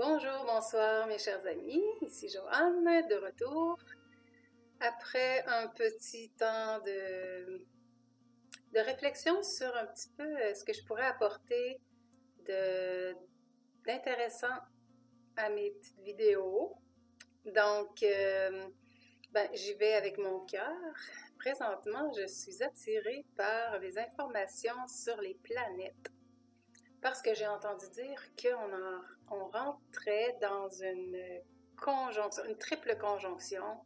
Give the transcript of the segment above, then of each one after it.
Bonjour, bonsoir mes chers amis, ici Joanne, de retour. Après un petit temps de réflexion sur un petit peu ce que je pourrais apporter d'intéressant à mes petites vidéos. Donc, j'y vais avec mon cœur. Présentement, je suis attirée par les informations sur les planètes. Parce que j'ai entendu dire qu'on rentrait dans une conjonction, une triple conjonction,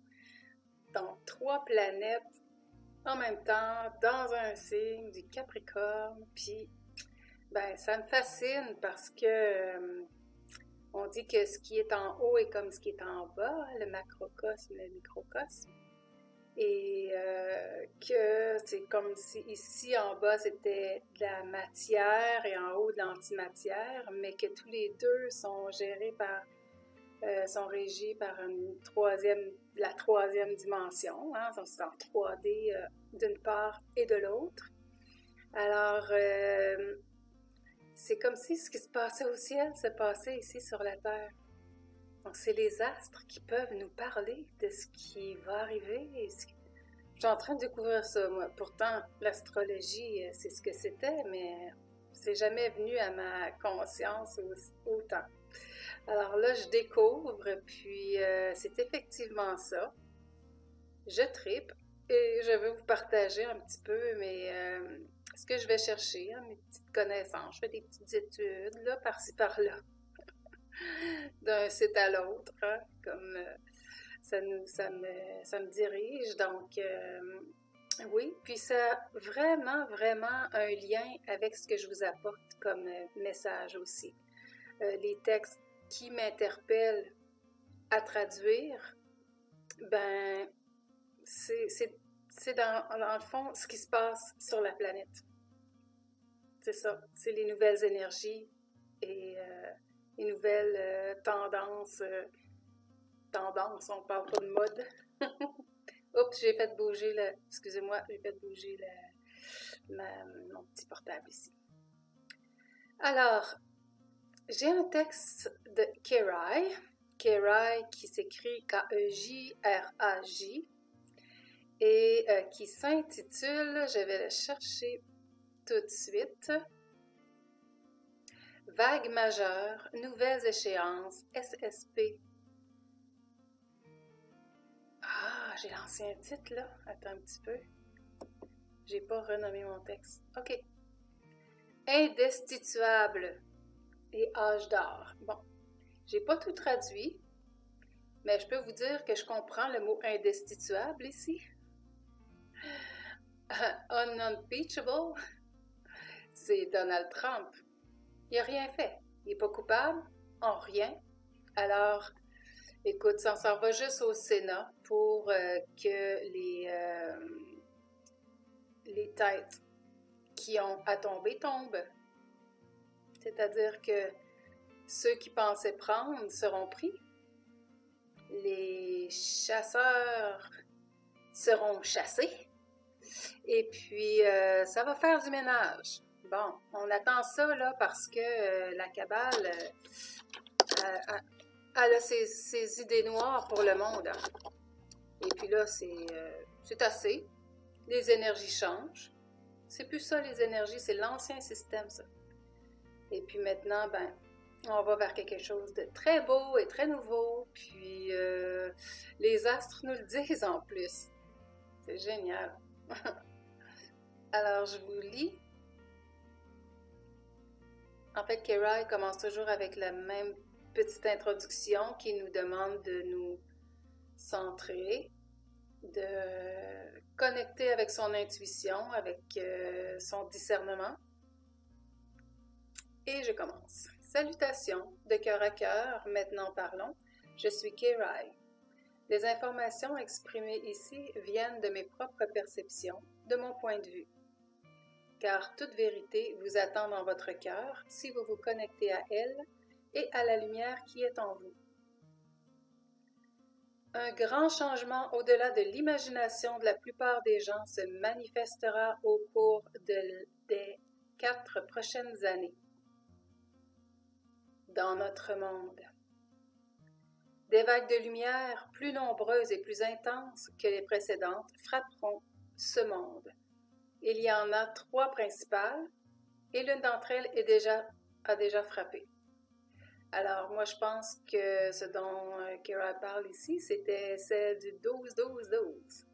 dans 3 planètes en même temps, dans un signe du Capricorne. Puis, ça me fascine parce que on dit que ce qui est en haut est comme ce qui est en bas, le macrocosme, le microcosme. Et que c'est comme si ici en bas c'était de la matière et en haut de l'antimatière, mais que tous les deux sont sont régis par la troisième dimension, hein, c'est en 3D d'une part et de l'autre. Alors, c'est comme si ce qui se passait au ciel se passait ici sur la Terre. Donc, c'est les astres qui peuvent nous parler de ce qui va arriver. Je suis en train de découvrir ça, moi. Pourtant, l'astrologie, c'est ce que c'était, mais c'est jamais venu à ma conscience autant. Alors là, je découvre, puis c'est effectivement ça. Je tripe et je veux vous partager un petit peu ce que je vais chercher, hein, mes petites connaissances. Je fais des petites études, là, par-ci, par-là. D'un site à l'autre, hein, comme ça me dirige. Donc, oui, puis ça a vraiment, vraiment un lien avec ce que je vous apporte comme message aussi. Les textes qui m'interpellent à traduire, c'est dans le fond ce qui se passe sur la planète. C'est ça, c'est les nouvelles énergies et les nouvelles tendances. Tendance, on parle pas de mode. Oups, j'ai fait bouger mon petit portable ici. Alors, j'ai un texte de Kerai qui s'écrit K-E-J-R-A-J et qui s'intitule, je vais le chercher tout de suite, Vagues majeures, nouvelles échéances, SSP. Ah, j'ai lancé un titre là. Attends un petit peu. J'ai pas renommé mon texte. OK. Indestituable et âge d'or. Bon, j'ai pas tout traduit, mais je peux vous dire que je comprends le mot indestituable ici. Unimpeachable, c'est Donald Trump. Il a rien fait. Il est pas coupable en rien. Alors, écoute, ça s'en va juste au Sénat pour que les têtes qui ont à tomber tombent. C'est-à-dire que ceux qui pensaient prendre seront pris. Les chasseurs seront chassés. Et puis, ça va faire du ménage. Bon, on attend ça là parce que la cabale... elle a ses idées noires pour le monde. Hein. Et puis là, c'est assez. Les énergies changent. C'est plus ça, les énergies, c'est l'ancien système, ça. Et puis maintenant, on va vers quelque chose de très beau et très nouveau. Puis les astres nous le disent en plus. C'est génial. Alors, je vous lis. En fait, Kerai commence toujours avec la même petite introduction qui nous demande de nous centrer, de connecter avec son intuition, avec son discernement. Et je commence. Salutations, de cœur à cœur, maintenant parlons. Je suis Kerai. Les informations exprimées ici viennent de mes propres perceptions, de mon point de vue. Car toute vérité vous attend dans votre cœur si vous vous connectez à elle et à la lumière qui est en vous. Un grand changement au-delà de l'imagination de la plupart des gens se manifestera au cours des 4 prochaines années dans notre monde. Des vagues de lumière plus nombreuses et plus intenses que les précédentes frapperont ce monde. Il y en a 3 principales et l'une d'entre elles a déjà frappé. Alors, moi, je pense que ce dont Kira parle ici, c'était celle du 12-12-12.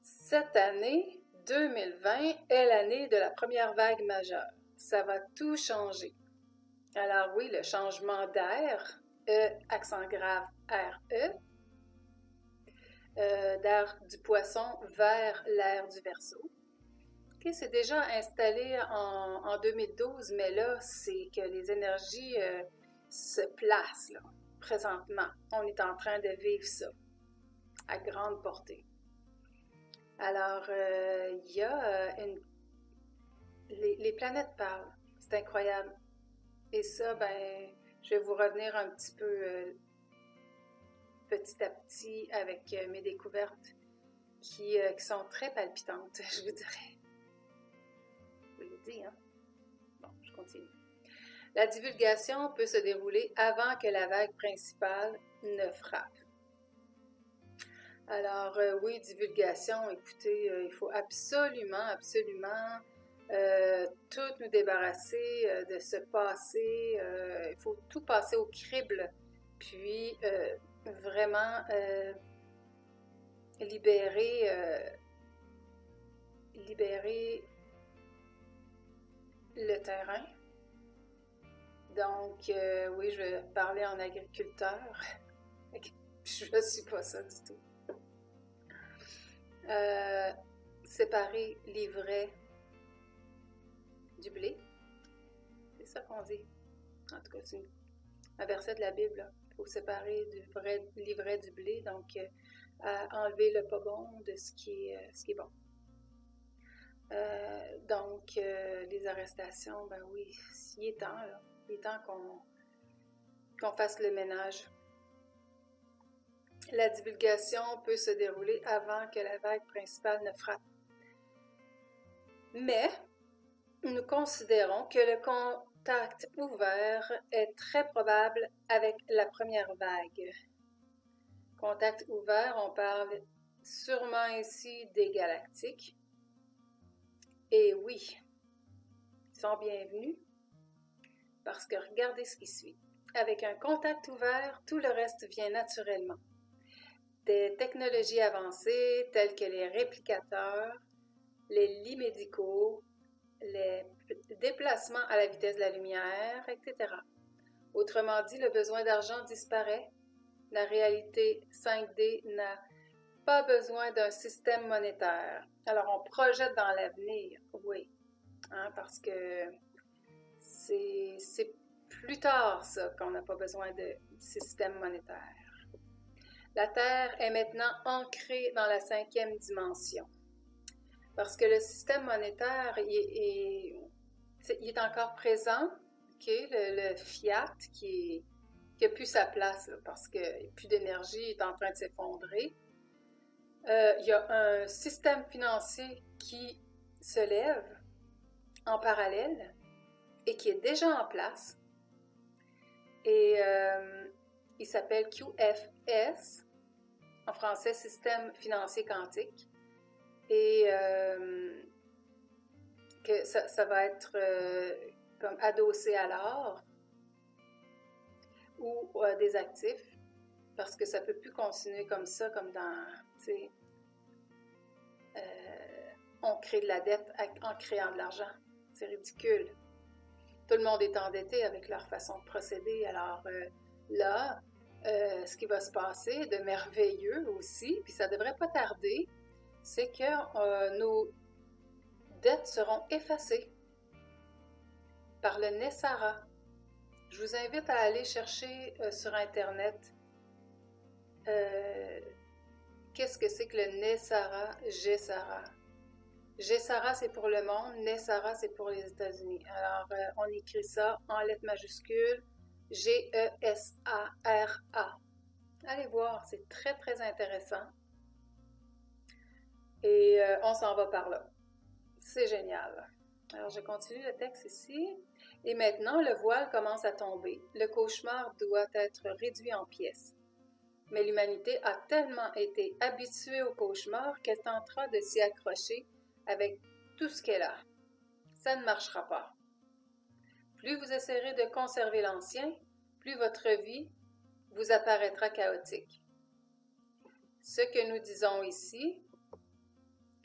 Cette année, 2020, est l'année de la première vague majeure. Ça va tout changer. Alors oui, le changement d'air, accent grave R-E, d'air du poisson vers l'air du Verseau. Okay, c'est déjà installé en 2012, mais là, c'est que les énergies se placent là, présentement. On est en train de vivre ça à grande portée. Alors, il y a les planètes parlent. C'est incroyable. Et ça, ben, je vais vous revenir un petit peu petit à petit avec mes découvertes qui sont très palpitantes, je vous dirais. Je vous l'ai dit, hein? Bon, je continue. La divulgation peut se dérouler avant que la vague principale ne frappe. Alors, oui, divulgation, écoutez, il faut absolument tout nous débarrasser de ce passé. Il faut tout passer au crible, puis vraiment libérer le terrain. Donc, oui, je vais parler en agriculteur. Je ne suis pas ça du tout. Séparer l'ivraie du blé. C'est ça qu'on dit. En tout cas, c'est un verset de la Bible. Il faut séparer l'ivraie du blé, donc enlever le pas bon de ce qui est bon. Donc, les arrestations, ben oui, il est temps, là. Il est temps qu'on fasse le ménage. La divulgation peut se dérouler avant que la vague principale ne frappe. Mais, nous considérons que le contact ouvert est très probable avec la première vague. Contact ouvert, on parle sûrement ici des galactiques. Et oui, ils sont bienvenus parce que regardez ce qui suit. Avec un contact ouvert, tout le reste vient naturellement. Des technologies avancées telles que les réplicateurs, les lits médicaux, les déplacements à la vitesse de la lumière, etc. Autrement dit, le besoin d'argent disparaît. La réalité 5D n'a pas besoin d'un système monétaire. Alors, on projette dans l'avenir, oui, hein, parce que c'est plus tard, ça, qu'on n'a pas besoin de système monétaire. La Terre est maintenant ancrée dans la 5e dimension. Parce que le système monétaire, il est encore présent, okay? Le fiat qui n'a plus sa place, là, parce qu'il n'y a plus d'énergie, il est en train de s'effondrer. Il y a un système financier qui se lève en parallèle et qui est déjà en place. Et il s'appelle QFS, en français, Système financier quantique. Et que ça va être comme adossé à l'or ou des actifs, parce que ça ne peut plus continuer comme ça, comme dans, tu sais, on crée de la dette en créant de l'argent. C'est ridicule. Tout le monde est endetté avec leur façon de procéder. Alors là, ce qui va se passer de merveilleux aussi, puis ça ne devrait pas tarder, c'est que nos dettes seront effacées par le NESARA. Je vous invite à aller chercher sur Internet qu'est-ce que c'est que le NESARA, GESARA. GESARA, c'est pour le monde, NESARA, c'est pour les États-Unis. Alors, on écrit ça en lettres majuscules, G-E-S-A-R-A. Allez voir, c'est très, très intéressant. Et on s'en va par là. C'est génial. Alors, je continue le texte ici. Et maintenant, le voile commence à tomber. Le cauchemar doit être réduit en pièces. Mais l'humanité a tellement été habituée au cauchemar qu'elle tentera de s'y accrocher avec tout ce qu'elle a. Ça ne marchera pas. Plus vous essaierez de conserver l'ancien, plus votre vie vous apparaîtra chaotique. Ce que nous disons ici,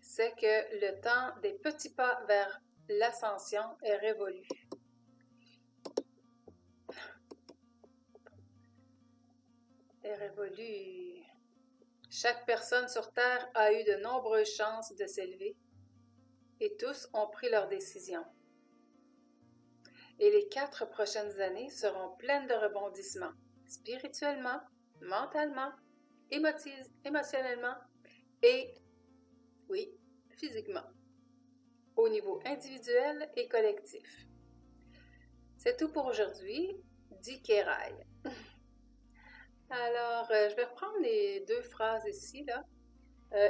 c'est que le temps des petits pas vers l'ascension est révolu. Est révolu. Chaque personne sur Terre a eu de nombreuses chances de s'élever et tous ont pris leur décision. Et les 4 prochaines années seront pleines de rebondissements, spirituellement, mentalement, émotionnellement et, oui, physiquement, au niveau individuel et collectif. C'est tout pour aujourd'hui, dit Kéraï. Alors, je vais reprendre les 2 phrases ici, là.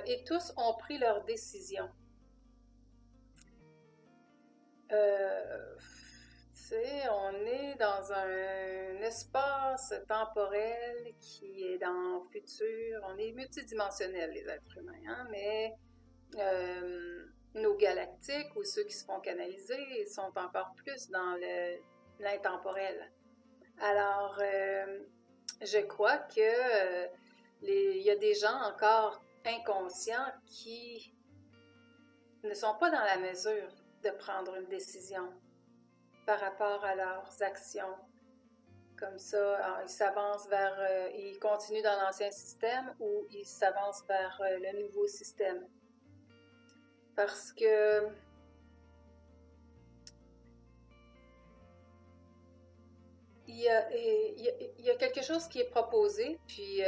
Et tous ont pris leur décision. On est dans un espace temporel qui est dans le futur. On est multidimensionnels, les êtres humains, hein? Mais nos galactiques ou ceux qui se font canaliser sont encore plus dans l'intemporel. Alors, je crois que il y a des gens encore inconscients qui ne sont pas dans la mesure de prendre une décision par rapport à leurs actions. Comme ça, ils s'avancent vers, ils continuent dans l'ancien système ou ils s'avancent vers le nouveau système. Parce que il y a quelque chose qui est proposé, puis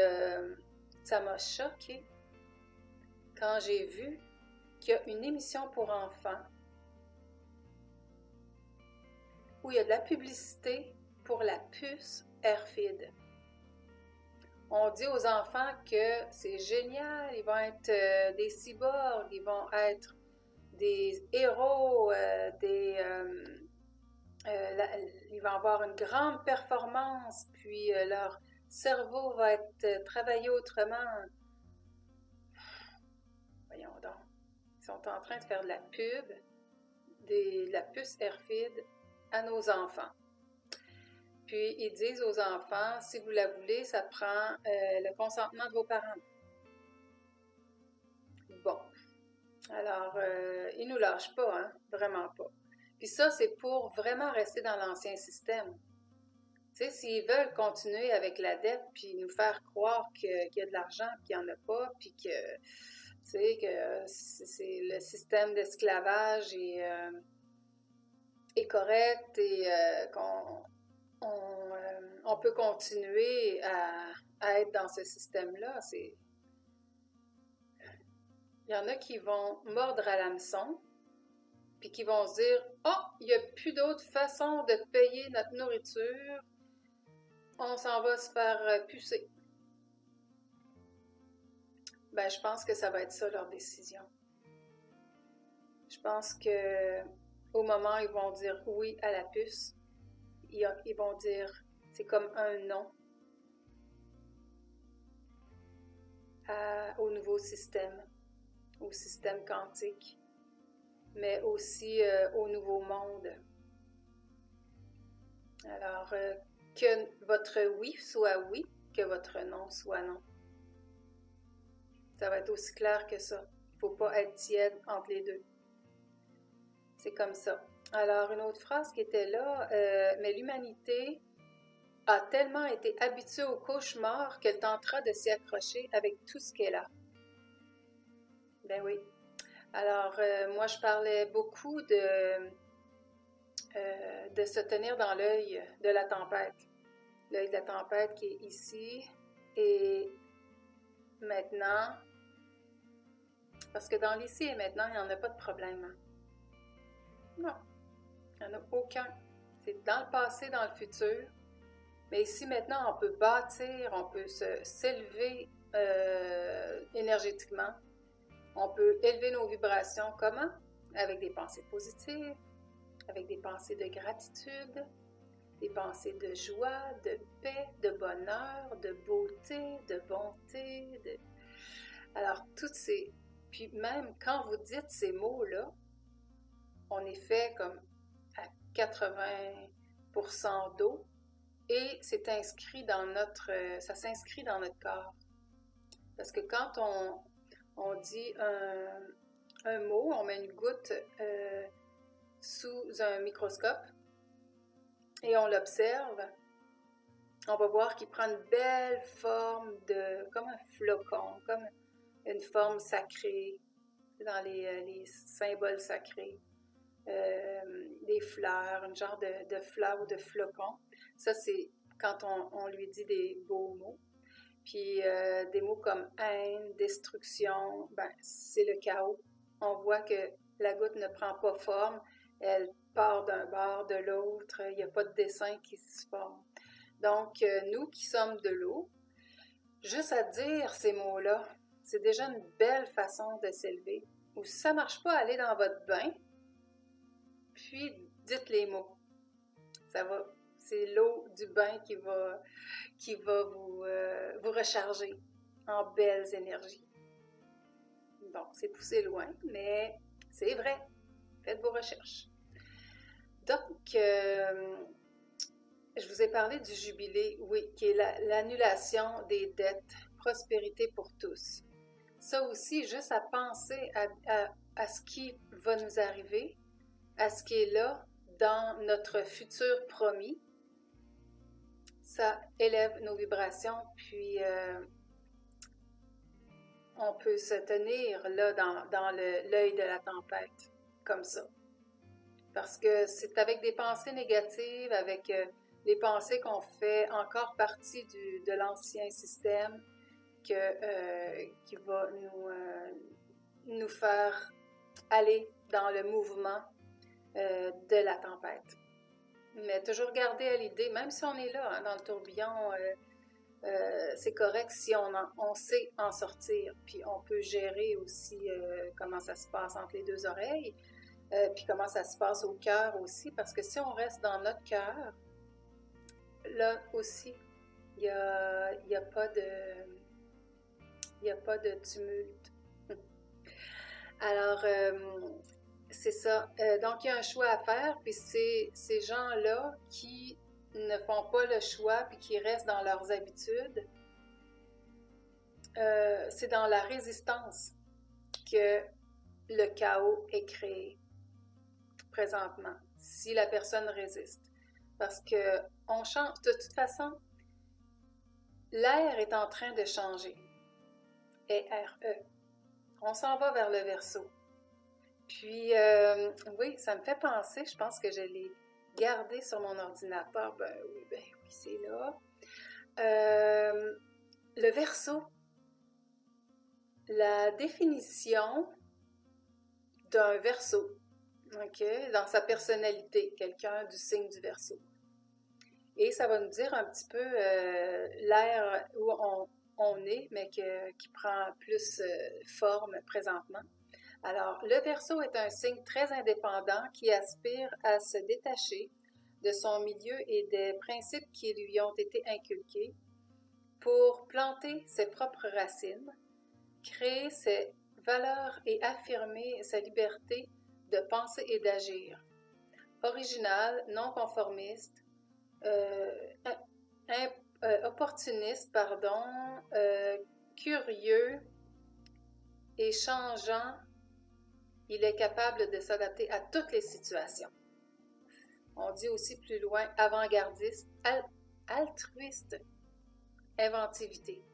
ça m'a choquée quand j'ai vu qu'il y a une émission pour enfants où il y a de la publicité pour la puce Airfid. On dit aux enfants que c'est génial, ils vont être des cyborgs, ils vont être des héros, ils vont avoir une grande performance, puis leur cerveau va être travaillé autrement. Voyons donc. Ils sont en train de faire de la pub, de la puce Airfid à nos enfants. Puis ils disent aux enfants, si vous la voulez, ça prend le consentement de vos parents. Bon. Alors, ils nous lâchent pas, hein? Vraiment pas. Puis ça, c'est pour vraiment rester dans l'ancien système. Tu sais, s'ils veulent continuer avec la dette, puis nous faire croire qu'il y a de l'argent, puis qu'il n'y en a pas, puis que, tu sais, que c'est le système d'esclavage est correct et on peut continuer à être dans ce système-là. Il y en a qui vont mordre à l'hameçon, puis qui vont se dire « Oh, il n'y a plus d'autre façon de payer notre nourriture, on s'en va se faire pucer. » Ben, je pense que ça va être ça leur décision. Je pense que au moment où ils vont dire oui à la puce, ils vont dire c'est comme un non au nouveau système, au système quantique, mais aussi au nouveau monde. Alors, que votre oui soit oui, que votre non soit non. Ça va être aussi clair que ça. Il ne faut pas être tiède entre les deux. C'est comme ça. Alors, une autre phrase qui était là, mais l'humanité a tellement été habituée au cauchemar qu'elle tentera de s'y accrocher avec tout ce qu'elle a. Ben oui. Alors, moi, je parlais beaucoup de se tenir dans l'œil de la tempête. L'œil de la tempête qui est ici et maintenant, parce que dans l'ici et maintenant, il n'y en a pas de problème. Hein? Non, il n'y en a aucun. C'est dans le passé, dans le futur. Mais ici, maintenant, on peut bâtir, on peut s'élever énergétiquement. On peut élever nos vibrations. Comment? Avec des pensées positives, avec des pensées de gratitude, des pensées de joie, de paix, de bonheur, de beauté, de bonté. Alors, toutes ces... Puis même quand vous dites ces mots-là, on est fait comme à 80% d'eau et c'est inscrit dans notre... ça s'inscrit dans notre corps. Parce que quand on dit un mot, on met une goutte sous un microscope et on l'observe, on va voir qu'il prend une belle forme comme un flocon, comme une forme sacrée, dans les symboles sacrés, des fleurs, un genre de fleurs ou de flocons. Ça, c'est quand on lui dit des beaux mots. Puis des mots comme haine, destruction, ben, c'est le chaos. On voit que la goutte ne prend pas forme, elle part d'un bord, de l'autre, il n'y a pas de dessin qui se forme. Donc, nous qui sommes de l'eau, juste à dire ces mots-là, c'est déjà une belle façon de s'élever. Ou si ça ne marche pas, allez dans votre bain, puis dites les mots. Ça va, c'est l'eau du bain qui va vous recharger en belles énergies. Bon, c'est poussé loin, mais c'est vrai. Faites vos recherches. Donc, je vous ai parlé du jubilé, oui, qui est l'annulation des dettes, prospérité pour tous. Ça aussi, juste à penser à ce qui va nous arriver, à ce qui est là dans notre futur promis, ça élève nos vibrations, puis on peut se tenir là dans l'œil de la tempête, comme ça. Parce que c'est avec des pensées négatives, avec les pensées qu'on fait encore partie de l'ancien système qui va nous faire aller dans le mouvement de la tempête. Mais toujours garder à l'idée, même si on est là, hein, dans le tourbillon, c'est correct si on sait en sortir. Puis on peut gérer aussi comment ça se passe entre les deux oreilles, puis comment ça se passe au cœur aussi. Parce que si on reste dans notre cœur, là aussi, il n'y a pas de tumulte. Alors, c'est ça. Donc, il y a un choix à faire, puis c'est ces gens-là qui ne font pas le choix, puis qui restent dans leurs habitudes. C'est dans la résistance que le chaos est créé présentement, si la personne résiste. Parce que on change, de toute façon, l'air est en train de changer. E-R-E. On s'en va vers le Verseau. Puis, oui, ça me fait penser, je pense que je l'ai gardé sur mon ordinateur. Ben oui, c'est là. Le Verseau, la définition d'un Verseau, OK, dans sa personnalité, quelqu'un du signe du Verseau. Et ça va nous dire un petit peu l'ère où on est, mais qui prend plus forme présentement. Alors, le Verseau est un signe très indépendant qui aspire à se détacher de son milieu et des principes qui lui ont été inculqués pour planter ses propres racines, créer ses valeurs et affirmer sa liberté de penser et d'agir. Original, non conformiste, opportuniste, curieux et changeant, il est capable de s'adapter à toutes les situations. On dit aussi plus loin avant-gardiste, altruiste, inventivité.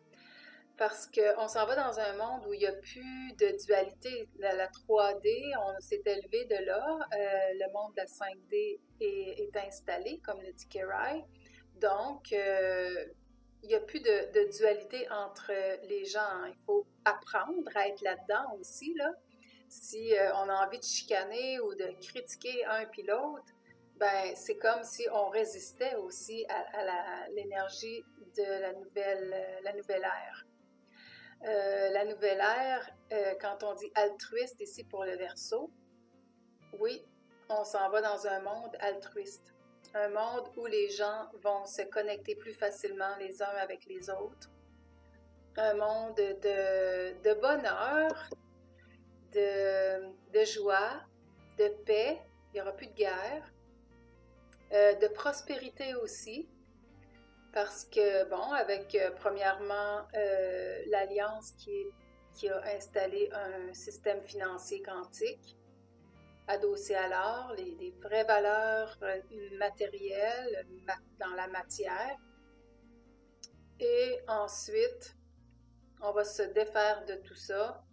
Parce qu'on s'en va dans un monde où il n'y a plus de dualité. La 3D, on s'est élevé de là. Le monde de la 5D est installé, comme le dit Kerai. Donc, il n'y a plus de dualité entre les gens. Il faut apprendre à être là-dedans aussi, là. Si on a envie de chicaner ou de critiquer un puis l'autre, ben c'est comme si on résistait aussi à l'énergie de la nouvelle ère. La nouvelle ère, quand on dit altruiste ici pour le Verseau, oui, on s'en va dans un monde altruiste. Un monde où les gens vont se connecter plus facilement les uns avec les autres. Un monde de bonheur, de joie, de paix. Il n'y aura plus de guerre. De prospérité aussi. Parce que, bon, avec premièrement l'Alliance qui a installé un système financier quantique, adossé à l'or, les vraies valeurs matérielles dans la matière. Et ensuite, on va se défaire de tout ça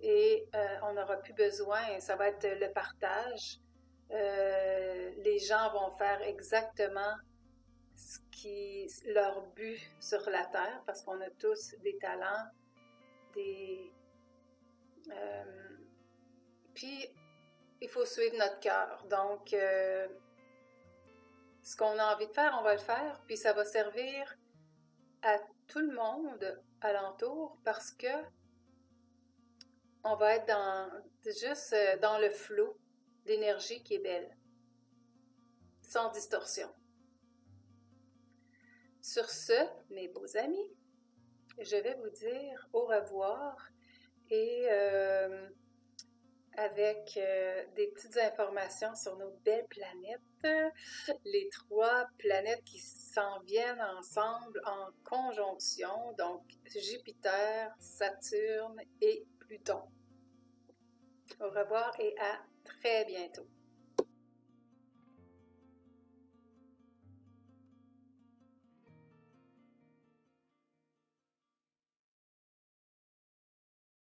et on n'aura plus besoin, ça va être le partage. Les gens vont faire exactement ce qui leur but sur la Terre, parce qu'on a tous des talents, puis il faut suivre notre cœur. Donc, ce qu'on a envie de faire, on va le faire, puis ça va servir à tout le monde alentour parce que on va être juste dans le flot d'énergie qui est belle, sans distorsion. Sur ce, mes beaux amis, je vais vous dire au revoir et avec des petites informations sur nos belles planètes, les 3 planètes qui s'en viennent ensemble en conjonction, donc Jupiter, Saturne et Pluton. Au revoir et à très bientôt.